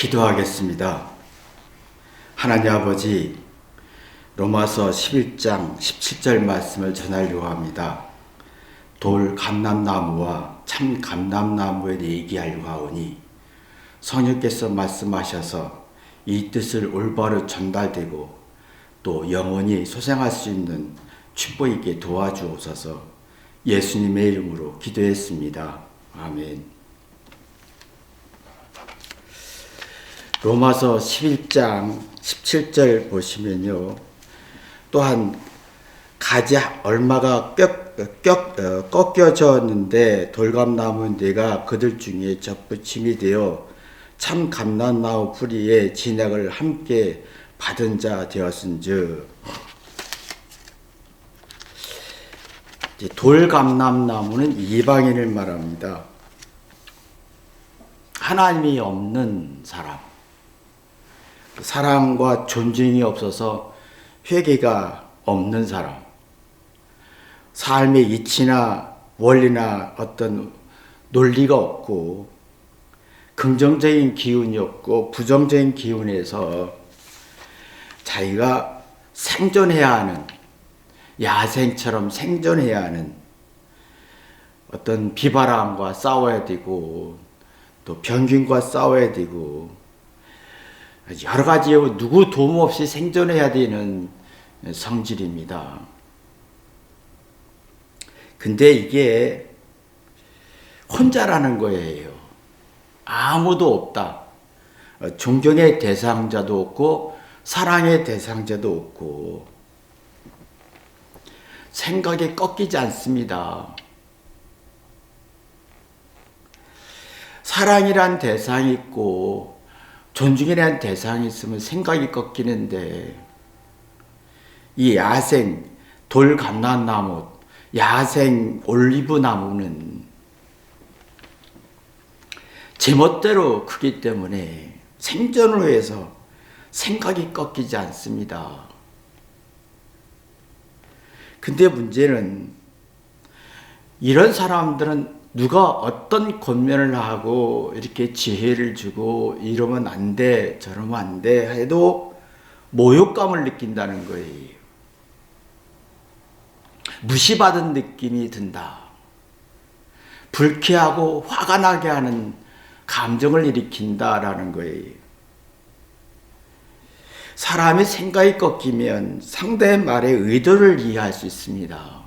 기도하겠습니다. 하나님 아버지, 로마서 11장 17절 말씀을 전하려고 합니다. 돌 감람나무와 참 감람나무에 대해 얘기하려고 하오니 성령께서 말씀하셔서 이 뜻을 올바로 전달되고 또 영원히 소생할 수 있는 축복 있게 도와주옵소서. 예수님의 이름으로 기도했습니다. 아멘. 로마서 11장 17절 보시면요. 또한 가지 얼마가 꺾여졌는데 돌감나무 네가 그들 중에 접붙임이 되어 참 감람나무 뿌리에 진액을 함께 받은 자 되었은즉. 돌감람나무는 이방인을 말합니다. 하나님이 없는 사람, 사랑과 존중이 없어서 회개가 없는 사람, 삶의 이치나 원리나 어떤 논리가 없고 긍정적인 기운이 없고 부정적인 기운에서 자기가 생존해야 하는, 야생처럼 생존해야 하는 어떤 비바람과 싸워야 되고 또 병균과 싸워야 되고 여러 가지 누구 도움 없이 생존해야 되는 성질입니다. 근데 이게 혼자라는 거예요. 아무도 없다. 존경의 대상자도 없고 사랑의 대상자도 없고 생각이 꺾이지 않습니다. 사랑이란 대상이 있고 존중이라는 대상이 있으면 생각이 꺾이는데 이 야생 돌감람나무, 야생 올리브나무는 제멋대로 크기 때문에 생존을 위해서 생각이 꺾이지 않습니다. 근데 문제는 이런 사람들은 누가 어떤 권면을 하고 이렇게 지혜를 주고 이러면 안 돼, 저러면 안 돼 해도 모욕감을 느낀다는 거예요. 무시받은 느낌이 든다. 불쾌하고 화가 나게 하는 감정을 일으킨다라는 거예요. 사람의 생각이 꺾이면 상대의 말의 의도를 이해할 수 있습니다.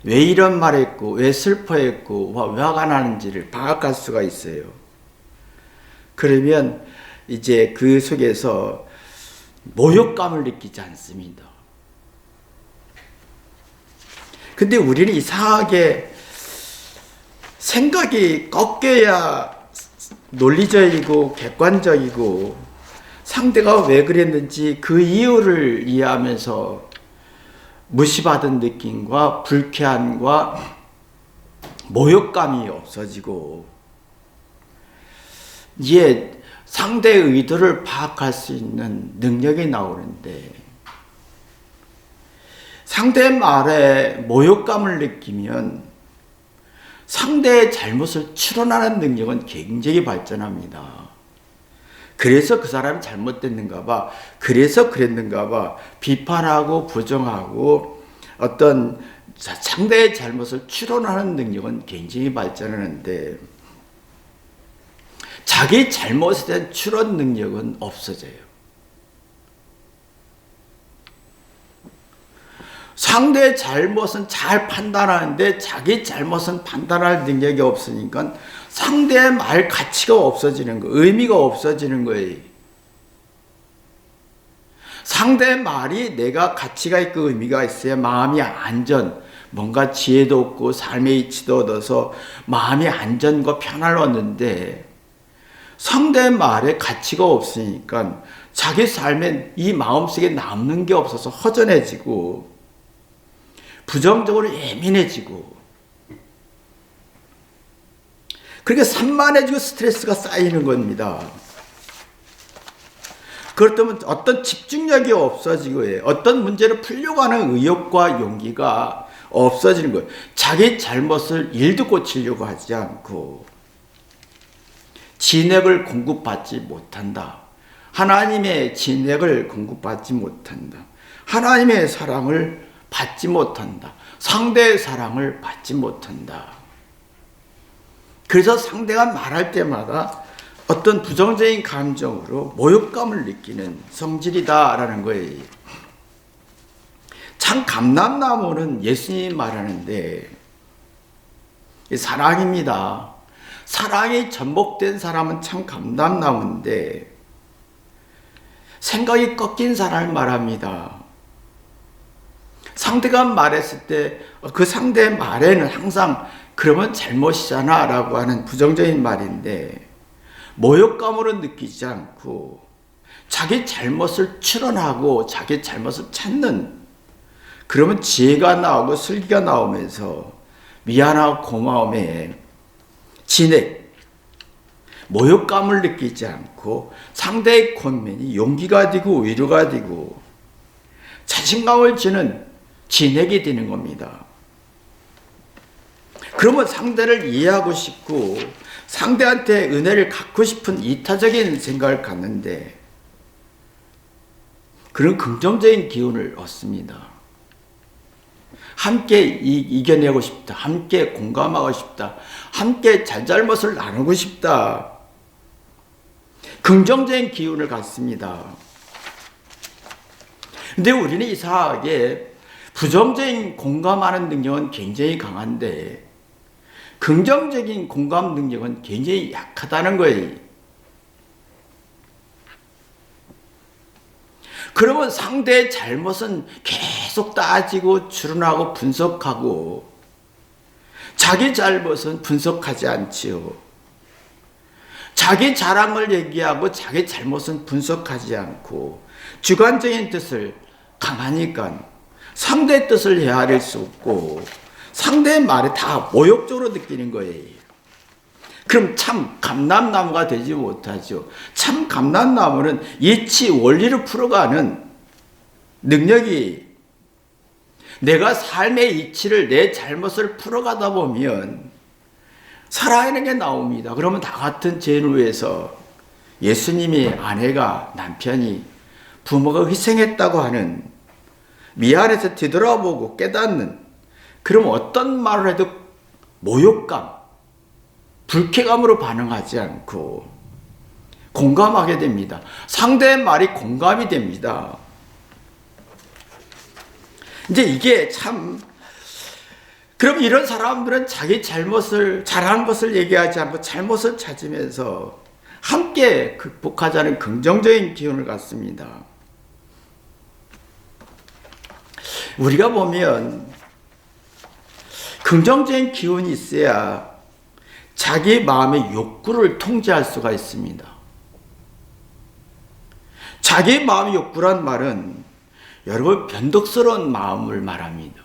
왜 이런 말 했고 왜 슬퍼했고 왜 화가 나는지를 파악할 수가 있어요. 그러면 이제 그 속에서 모욕감을 느끼지 않습니다. 근데 우리는 이상하게 생각이 꺾여야 논리적이고 객관적이고 상대가 왜 그랬는지 그 이유를 이해하면서 무시받은 느낌과 불쾌함과 모욕감이 없어지고 이제 상대의 의도를 파악할 수 있는 능력이 나오는데 상대의 말에 모욕감을 느끼면 상대의 잘못을 추론하는 능력은 굉장히 발전합니다. 그래서 그 사람이 잘못됐는가 봐, 그래서 그랬는가 봐 비판하고 부정하고 어떤 상대의 잘못을 추론하는 능력은 굉장히 발전하는데 자기 잘못에 대한 추론 능력은 없어져요. 상대의 잘못은 잘 판단하는데 자기 잘못은 판단할 능력이 없으니까 상대의 말 가치가 없어지는 거, 의미가 없어지는 거예요. 상대의 말이 내가 가치가 있고 의미가 있어야 마음이 안전, 뭔가 지혜도 얻고 삶의 이치도 얻어서 마음이 안전과 편안을 얻는데 상대의 말에 가치가 없으니까 자기 삶에 이 마음속에 남는 게 없어서 허전해지고 부정적으로 예민해지고 그러니까 산만해지고 스트레스가 쌓이는 겁니다. 그렇다면 어떤 집중력이 없어지고 어떤 문제를 풀려고 하는 의욕과 용기가 없어지는 거예요. 자기 잘못을 일도 고치려고 하지 않고 진액을 공급받지 못한다. 하나님의 진액을 공급받지 못한다. 하나님의 사랑을 받지 못한다. 상대의 사랑을 받지 못한다. 그래서 상대가 말할 때마다 어떤 부정적인 감정으로 모욕감을 느끼는 성질이다라는 거예요. 참 감람나무는 예수님이 말하는데 사랑입니다. 사랑이 전복된 사람은 참 감람나무인데 생각이 꺾인 사람을 말합니다. 상대가 말했을 때 그 상대의 말에는 항상 그러면 잘못이잖아 라고 하는 부정적인 말인데 모욕감으로 느끼지 않고 자기 잘못을 추론하고 자기 잘못을 찾는, 그러면 지혜가 나오고 슬기가 나오면서 미안하고 고마움에 진액, 모욕감을 느끼지 않고 상대의 권면이 용기가 되고 위로가 되고 자신감을 주는 진액이 되는 겁니다. 그러면 상대를 이해하고 싶고 상대한테 은혜를 갖고 싶은 이타적인 생각을 갖는데 그런 긍정적인 기운을 얻습니다. 함께 이겨내고 싶다. 함께 공감하고 싶다. 함께 잘잘못을 나누고 싶다. 긍정적인 기운을 갖습니다. 근데 우리는 이상하게 부정적인 공감하는 능력은 굉장히 강한데 긍정적인 공감 능력은 굉장히 약하다는 거예요. 그러면 상대의 잘못은 계속 따지고 추론하고 분석하고 자기 잘못은 분석하지 않지요. 자기 자랑을 얘기하고 자기 잘못은 분석하지 않고 주관적인 뜻을 강하니까 상대의 뜻을 헤아릴 수 없고 상대의 말에 다 모욕적으로 느끼는 거예요. 그럼 참 감람나무가 되지 못하죠. 참 감람나무는 이치 원리를 풀어가는 능력이, 내가 삶의 이치를 내 잘못을 풀어가다 보면 살아있는 게 나옵니다. 그러면 다 같은 죄를 위해서 예수님이 아내가, 남편이, 부모가 희생했다고 하는 미안해서 뒤돌아보고 깨닫는, 그럼 어떤 말을 해도 모욕감, 불쾌감으로 반응하지 않고 공감하게 됩니다. 상대의 말이 공감이 됩니다. 이제 이게 참, 그럼 이런 사람들은 자기 잘못을, 잘한 것을 얘기하지 않고 잘못을 찾으면서 함께 극복하자는 긍정적인 기운을 갖습니다. 우리가 보면 긍정적인 기운이 있어야 자기 마음의 욕구를 통제할 수가 있습니다. 자기 마음의 욕구란 말은 여러분 변덕스러운 마음을 말합니다.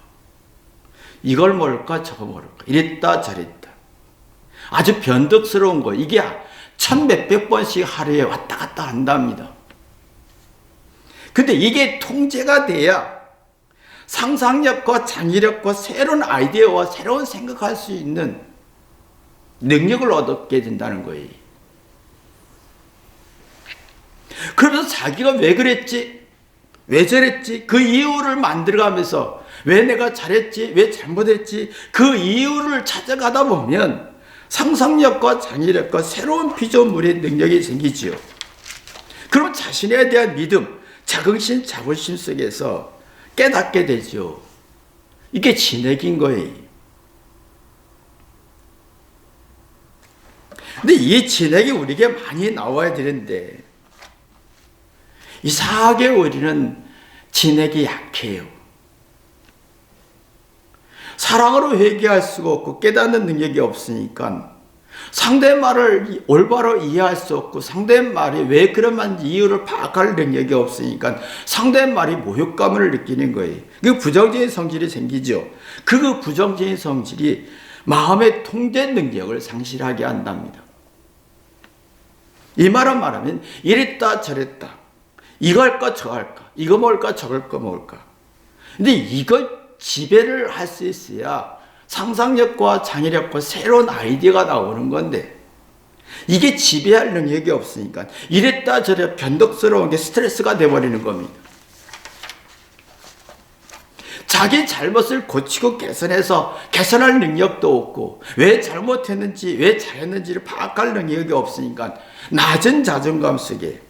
이걸 뭘까 저거 뭘까 이랬다 저랬다 아주 변덕스러운 거, 이게 천 몇백 번씩 하루에 왔다 갔다 한답니다. 근데 이게 통제가 돼야 상상력과 창의력과 새로운 아이디어와 새로운 생각할 수 있는 능력을 얻게 된다는 거예요. 그러면서 자기가 왜 그랬지? 왜 저랬지? 그 이유를 만들어가면서 왜 내가 잘했지? 왜 잘못했지? 그 이유를 찾아가다 보면 상상력과 창의력과 새로운 피조물의 능력이 생기지요. 그럼 자신에 대한 믿음, 자긍심, 자부심 속에서 깨닫게 되죠. 이게 진액인 거예요. 근데 이 진액이 우리에게 많이 나와야 되는데 이상하게 우리는 진액이 약해요. 사랑으로 회개할 수가 없고 깨닫는 능력이 없으니까 상대의 말을 올바로 이해할 수 없고 상대의 말이 왜 그런 말인지 이유를 파악할 능력이 없으니까 상대의 말이 모욕감을 느끼는 거예요. 그 부정적인 성질이 생기죠. 그 부정적인 성질이 마음의 통제 능력을 상실하게 한답니다. 이 말은 말하면 이랬다 저랬다, 이거 할까 저거 할까, 이거 먹을까 저거 할까 먹을까. 근데 이걸 지배를 할 수 있어야 상상력과 창의력과 새로운 아이디어가 나오는 건데 이게 지배할 능력이 없으니까 이랬다 저랬다 변덕스러운 게 스트레스가 돼버리는 겁니다. 자기 잘못을 고치고 개선할 능력도 없고 왜 잘못했는지 왜 잘했는지를 파악할 능력이 없으니까 낮은 자존감 속에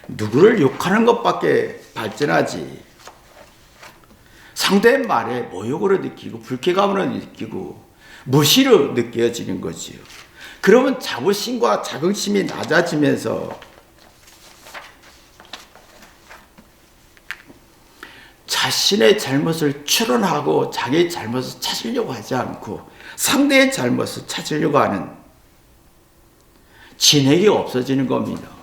누구를 욕하는 것밖에 발전하지 상대의 말에 모욕으로 느끼고 불쾌감으로 느끼고 무시로 느껴지는 거지요. 그러면 자부심과 자긍심이 낮아지면서 자신의 잘못을 추론하고 자기의 잘못을 찾으려고 하지 않고 상대의 잘못을 찾으려고 하는 진액이 없어지는 겁니다.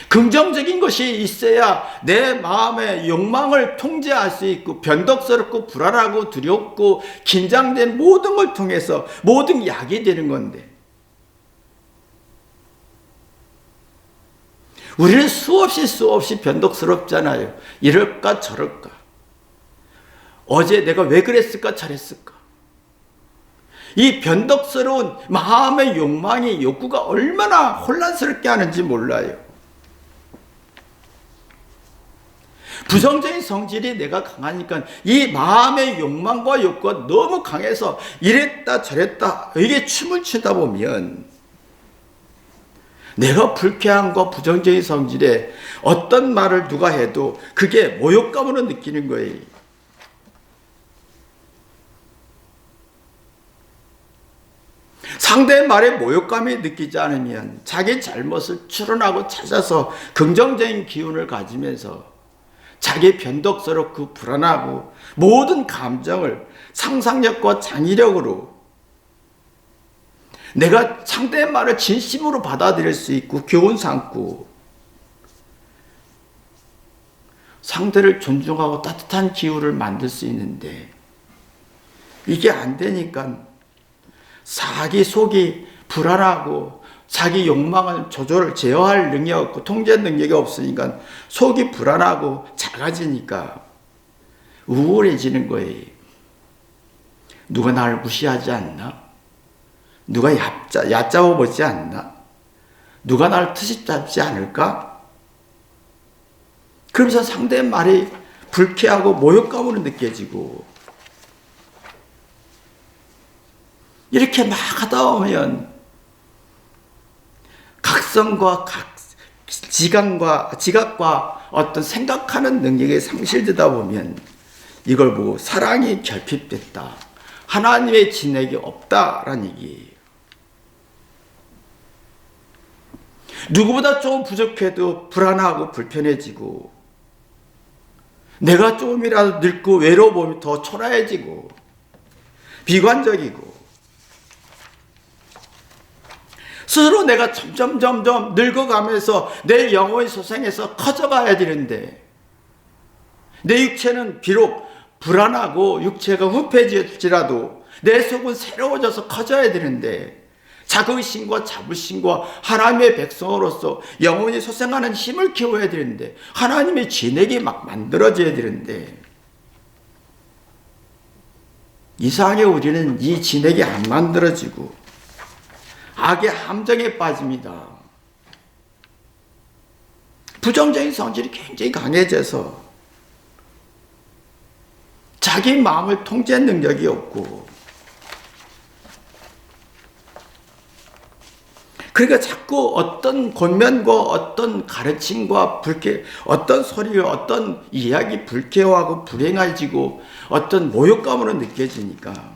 긍정적인 것이 있어야 내 마음의 욕망을 통제할 수 있고 변덕스럽고 불안하고 두렵고 긴장된 모든 걸 통해서 모든 약이 되는 건데 우리는 수없이 변덕스럽잖아요. 이럴까 저럴까. 어제 내가 왜 그랬을까 저랬을까. 이 변덕스러운 마음의 욕망이 욕구가 얼마나 혼란스럽게 하는지 몰라요. 부정적인 성질이 내가 강하니까 이 마음의 욕망과 욕구가 너무 강해서 이랬다 저랬다 이게 춤을 추다 보면 내가 불쾌함과 부정적인 성질에 어떤 말을 누가 해도 그게 모욕감으로 느끼는 거예요. 상대의 말에 모욕감이 느끼지 않으면 자기 잘못을 추론하고 찾아서 긍정적인 기운을 가지면서 자기 변덕스럽고 불안하고 모든 감정을 상상력과 창의력으로 내가 상대의 말을 진심으로 받아들일 수 있고 교훈 삼고 상대를 존중하고 따뜻한 기후를 만들 수 있는데 이게 안 되니까 자기 속이 불안하고 자기 욕망을 제어할 능력이 없고 통제 능력이 없으니까 속이 불안하고 작아지니까 우울해지는 거예요. 누가 나를 무시하지 않나? 누가 얕잡아 보지 않나? 누가 나를 트집 잡지 않을까? 그러면서 상대의 말이 불쾌하고 모욕감으로 느껴지고 이렇게 막 하다 보면 각성과 지각과 어떤 생각하는 능력이 상실되다 보면 이걸 보고 사랑이 결핍됐다. 하나님의 진액이 없다라는 얘기예요. 누구보다 조금 부족해도 불안하고 불편해지고 내가 조금이라도 늙고 외로워 보면 더 초라해지고 비관적이고 스스로 내가 점점 늙어가면서 내 영혼이 소생해서 커져가야 되는데 내 육체는 비록 불안하고 육체가 흡해질지라도 내 속은 새로워져서 커져야 되는데 자긍심과 자부심과 하나님의 백성으로서 영혼이 소생하는 힘을 키워야 되는데 하나님의 진액이 막 만들어져야 되는데 이상하게 우리는 이 진액이 안 만들어지고 악의 함정에 빠집니다. 부정적인 성질이 굉장히 강해져서 자기 마음을 통제할 능력이 없고 그러니까 자꾸 어떤 권면과 어떤 가르침과 어떤 소리가 어떤 이야기 불쾌하고 불행해지고 어떤 모욕감으로 느껴지니까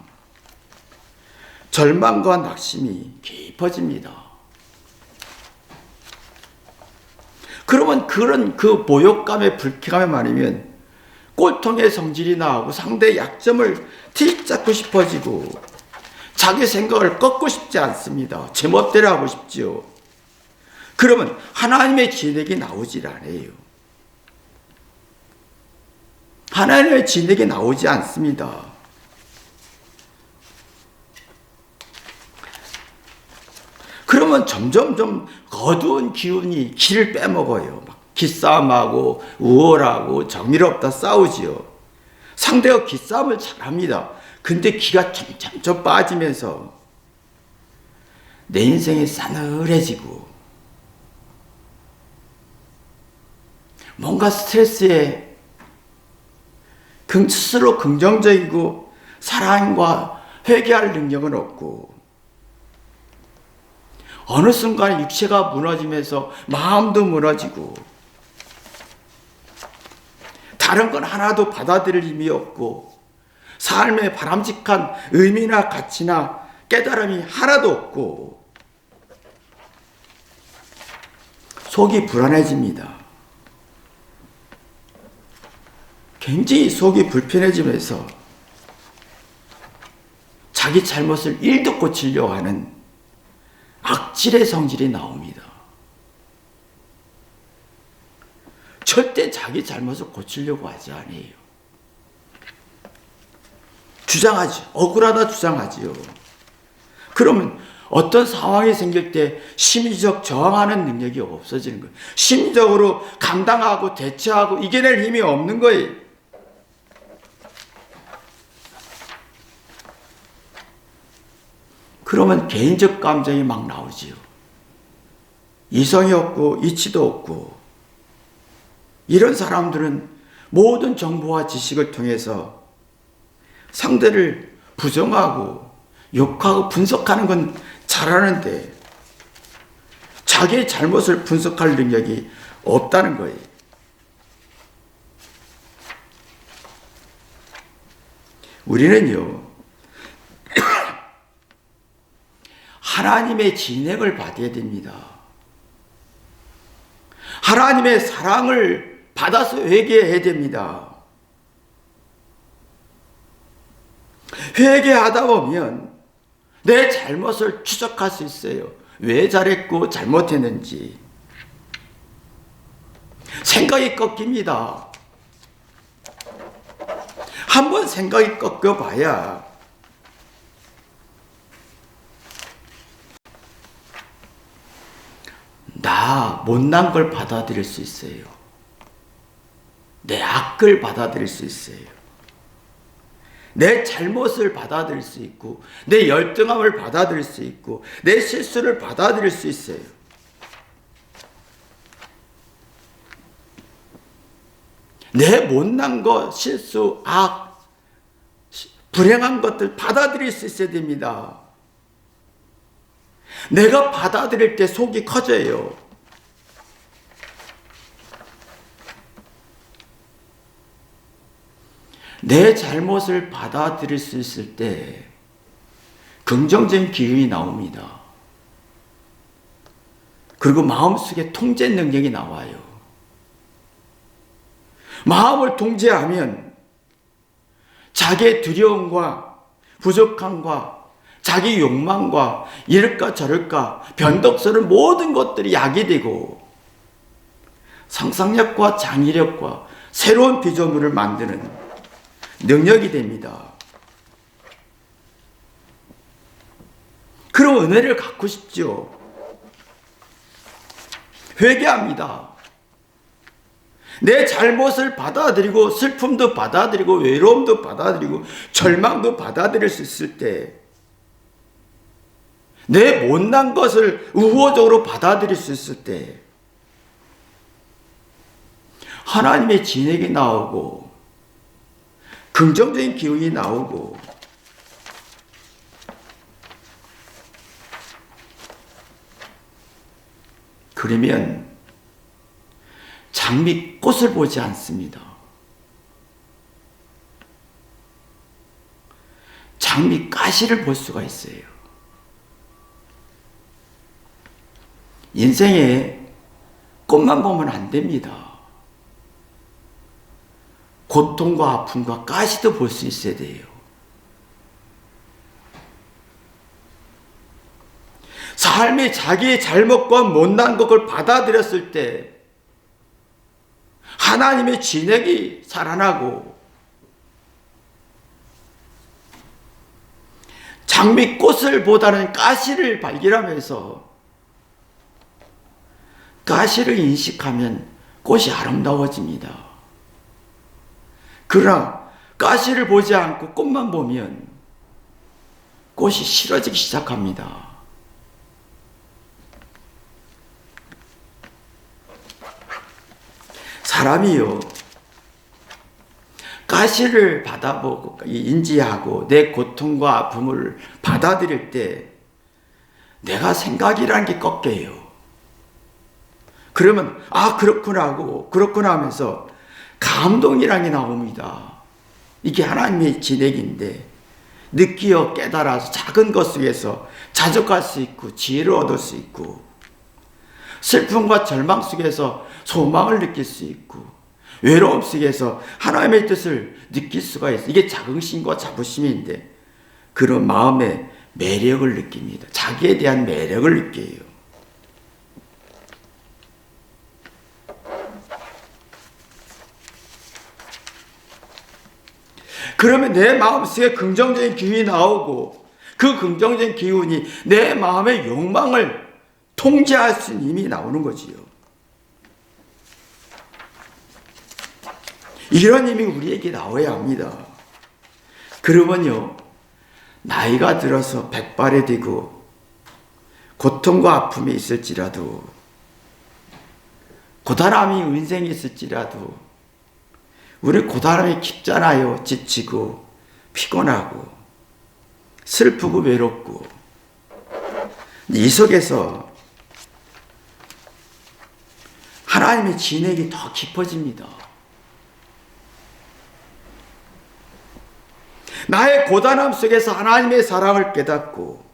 절망과 낙심이 깊어집니다. 그러면 그런 그 모욕감에 불쾌감에 많으면 꼴통의 성질이 나오고 상대의 약점을 틱잡고 싶어지고 자기 생각을 꺾고 싶지 않습니다. 제멋대로 하고 싶지요. 그러면 하나님의 진액이 나오질 않아요. 하나님의 진액이 나오지 않습니다. 그러면 점점 어두운 기운이 길을 빼먹어요. 막 기싸움하고 우월하고 정의롭다 싸우지요. 상대가 기싸움을 잘합니다. 근데 기가 점점 빠지면서 내 인생이 싸늘해지고 뭔가 스트레스에 스스로 긍정적이고 사랑과 회개할 능력은 없고 어느 순간 육체가 무너지면서 마음도 무너지고 다른 건 하나도 받아들일 힘이 없고 삶의 바람직한 의미나 가치나 깨달음이 하나도 없고 속이 불안해집니다. 굉장히 속이 불편해지면서 자기 잘못을 일도 고치려고 하는 악질의 성질이 나옵니다. 절대 자기 잘못을 고치려고 하지 않아요. 주장하죠. 억울하다 주장하지요. 그러면 어떤 상황이 생길 때 심리적 저항하는 능력이 없어지는 거예요. 심리적으로 감당하고 대처하고 이겨낼 힘이 없는 거예요. 그러면 개인적 감정이 막 나오지요. 이성이 없고 이치도 없고 이런 사람들은 모든 정보와 지식을 통해서 상대를 부정하고 욕하고 분석하는 건 잘하는데 자기의 잘못을 분석할 능력이 없다는 거예요. 우리는요, 하나님의 진액을 받아야 됩니다. 하나님의 사랑을 받아서 회개해야 됩니다. 회개하다 보면 내 잘못을 추적할 수 있어요. 왜 잘했고 잘못했는지. 생각이 꺾입니다. 한번 생각이 꺾여봐야 나 못난 걸 받아들일 수 있어요. 내 악을 받아들일 수 있어요. 내 잘못을 받아들일 수 있고 내 열등함을 받아들일 수 있고 내 실수를 받아들일 수 있어요. 내 못난 것, 실수, 악, 불행한 것들 받아들일 수 있어야 됩니다. 내가 받아들일 때 속이 커져요. 내 잘못을 받아들일 수 있을 때 긍정적인 기운이 나옵니다. 그리고 마음속에 통제 능력이 나와요. 마음을 통제하면 자기의 두려움과 부족함과 자기 욕망과 이럴까 저럴까 변덕스러운 모든 것들이 약이 되고 상상력과 창의력과 새로운 피조물을 만드는 능력이 됩니다. 그런 은혜를 갖고 싶죠. 회개합니다. 내 잘못을 받아들이고 슬픔도 받아들이고 외로움도 받아들이고 절망도 받아들일 수 있을 때 내 못난 것을 우호적으로 받아들일 수 있을 때 하나님의 진액이 나오고 긍정적인 기운이 나오고 그러면 장미꽃을 보지 않습니다. 장미가시를 볼 수가 있어요. 인생에 꽃만 보면 안 됩니다. 고통과 아픔과 가시도 볼 수 있어야 돼요. 삶이 자기의 잘못과 못난 것을 받아들였을 때 하나님의 진액이 살아나고 장미꽃을 보다는 가시를 발견하면서 가시를 인식하면 꽃이 아름다워집니다. 그러나 가시를 보지 않고 꽃만 보면 꽃이 싫어지기 시작합니다. 사람이요, 가시를 받아보고 인지하고 내 고통과 아픔을 받아들일 때 내가 생각이라는 게 꺾여요. 그러면 그렇구나 하고 그렇구나 하면서 감동이라는 게 나옵니다. 이게 하나님의 진액인데 느끼어 깨달아서 작은 것 속에서 자족할 수 있고 지혜를 얻을 수 있고 슬픔과 절망 속에서 소망을 느낄 수 있고 외로움 속에서 하나님의 뜻을 느낄 수가 있어요. 이게 자긍심과 자부심인데 그런 마음의 매력을 느낍니다. 자기에 대한 매력을 느껴요. 그러면 내 마음속에 긍정적인 기운이 나오고 그 긍정적인 기운이 내 마음의 욕망을 통제할 수 있는 힘이 나오는 거지요. 이런 힘이 우리에게 나와야 합니다. 그러면요, 나이가 들어서 백발이 되고 고통과 아픔이 있을지라도 고단함이 인생이 있을지라도 우리 고단함이 깊잖아요. 지치고 피곤하고 슬프고 외롭고 이 속에서 하나님의 진액이 더 깊어집니다. 나의 고단함 속에서 하나님의 사랑을 깨닫고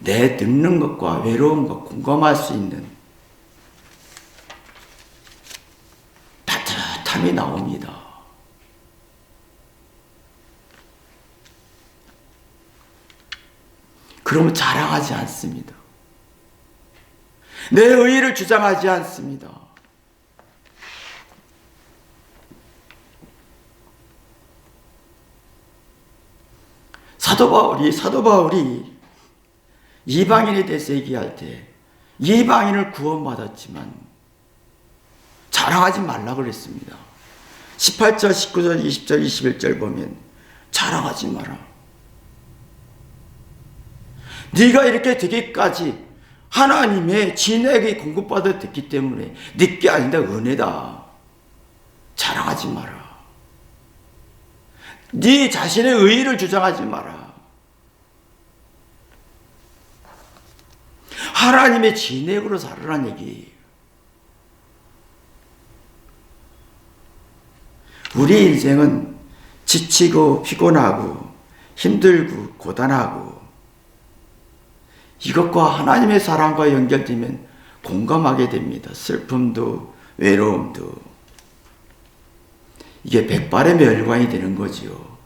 내 늙는 것과 외로움과 공감할 수 있는 따뜻함이 나옵니다. 그러면 자랑하지 않습니다. 내 의의를 주장하지 않습니다. 사도 바울이 이방인에 대해서 얘기할 때 이방인을 구원받았지만 자랑하지 말라고 그랬습니다. 18절, 19절, 20절, 21절 보면 자랑하지 마라. 네가 이렇게 되기까지 하나님의 진액이 공급받았기 때문에 네 게 아니다, 은혜다. 자랑하지 마라. 네 자신의 의의를 주장하지 마라. 하나님의 진액으로 살으라는 얘기예요. 우리 인생은 지치고 피곤하고 힘들고 고단하고 이것과 하나님의 사랑과 연결되면 공감하게 됩니다. 슬픔도 외로움도. 이게 백발의 멸관이 되는 거지요.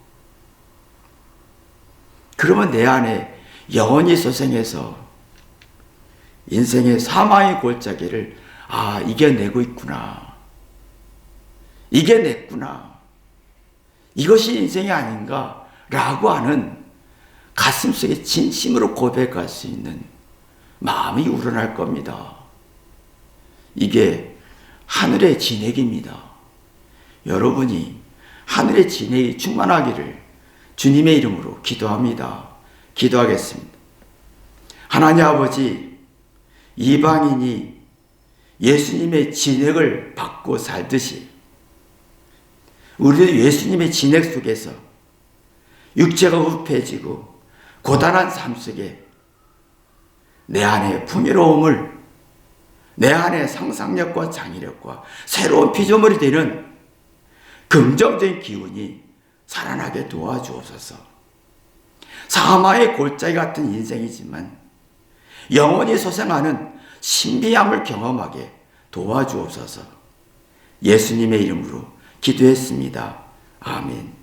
그러면 내 안에 영원히 소생해서 인생의 사망의 골짜기를 이겨내고 있구나. 이겨냈구나. 이것이 인생이 아닌가 라고 하는 가슴속에 진심으로 고백할 수 있는 마음이 우러날 겁니다. 이게 하늘의 진액입니다. 여러분이 하늘의 진액이 충만하기를 주님의 이름으로 기도합니다. 기도하겠습니다. 하나님 아버지, 이방인이 예수님의 진액을 받고 살듯이 우리도 예수님의 진액 속에서 육체가 후패지고 고단한 삶 속에 내 안에 풍요로움을, 내 안에 상상력과 창의력과 새로운 피조물이 되는 긍정적인 기운이 살아나게 도와주옵소서. 사마의 골짜기 같은 인생이지만 영원히 소생하는 신비함을 경험하게 도와주옵소서. 예수님의 이름으로 기도했습니다. 아멘.